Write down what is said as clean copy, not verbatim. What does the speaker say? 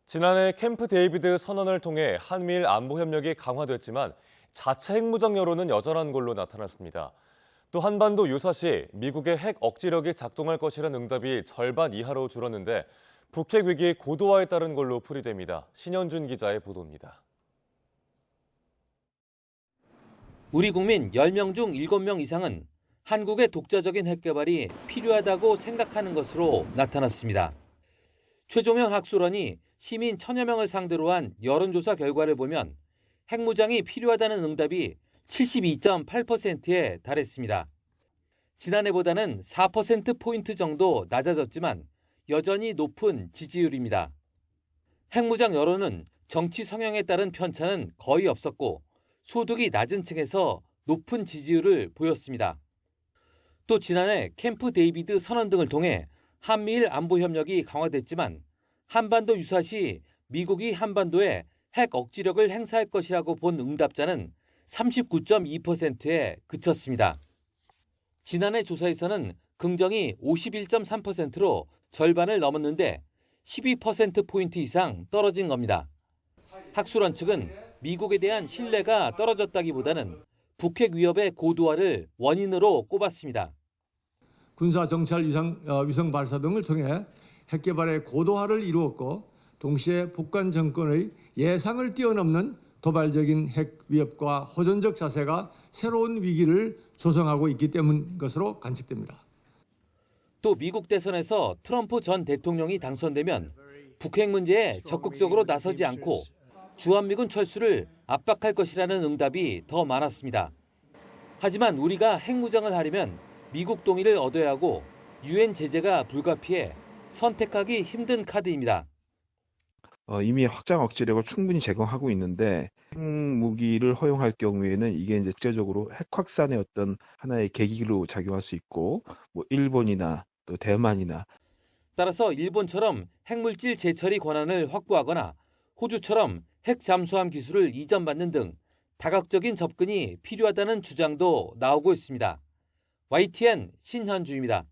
지난해 캠프 데이비드 선언을 통해 한미일 안보 협력이 강화됐지만 자체 핵무장 여론은 여전한 걸로 나타났습니다. 또 한반도 유사시 미국의 핵 억지력이 작동할 것이란 응답이 절반 이하로 줄었는데 북핵 위기 고도화에 따른 걸로 풀이됩니다. 신현준 기자의 보도입니다. 우리 국민 10명 중 7명 이상은 한국의 독자적인 핵 개발이 필요하다고 생각하는 것으로 나타났습니다. 최종현 학술원이 시민 1000여 명을 상대로 한 여론조사 결과를 보면 핵무장이 필요하다는 응답이 72.8%에 달했습니다. 지난해보다는 4%포인트 정도 낮아졌지만 여전히 높은 지지율입니다. 핵무장 여론은 정치 성향에 따른 편차는 거의 없었고 소득이 낮은 층에서 높은 지지율을 보였습니다. 또 지난해 캠프 데이비드 선언 등을 통해 한미일 안보 협력이 강화됐지만 한반도 유사시 미국이 한반도에 핵 억지력을 행사할 것이라고 본 응답자는 39.2%에 그쳤습니다. 지난해 조사에서는 긍정이 51.3%로 절반을 넘었는데 12%포인트 이상 떨어진 겁니다. 학술원 측은 미국에 대한 신뢰가 떨어졌다기보다는 북핵 위협의 고도화를 원인으로 꼽았습니다. 군사 정찰 위성 발사 등을 통해 핵 개발의 고도화를 이루었고 동시에 북한 정권의 예상을 뛰어넘는 도발적인 핵 위협과 호전적 자세가 새로운 위기를 조성하고 있기 때문 것으로 관측됩니다. 또 미국 대선에서 트럼프 전 대통령이 당선되면 북핵 문제에 적극적으로 나서지 않고 주한미군 철수를 압박할 것이라는 응답이 더 많았습니다. 하지만 우리가 핵무장을 하려면 미국 동의를 얻어야 하고 유엔 제재가 불가피해 선택하기 힘든 카드입니다. 이미 확장 억지력을 충분히 제공하고 있는데 핵무기를 허용할 경우에는 이게 이제 국제적으로 핵 확산의 어떤 하나의 계기로 작용할 수 있고 일본이나 또 대만이나 따라서 일본처럼 핵물질 재처리 권한을 확보하거나 호주처럼 핵 잠수함 기술을 이전받는 등 다각적인 접근이 필요하다는 주장도 나오고 있습니다. YTN 신현주입니다.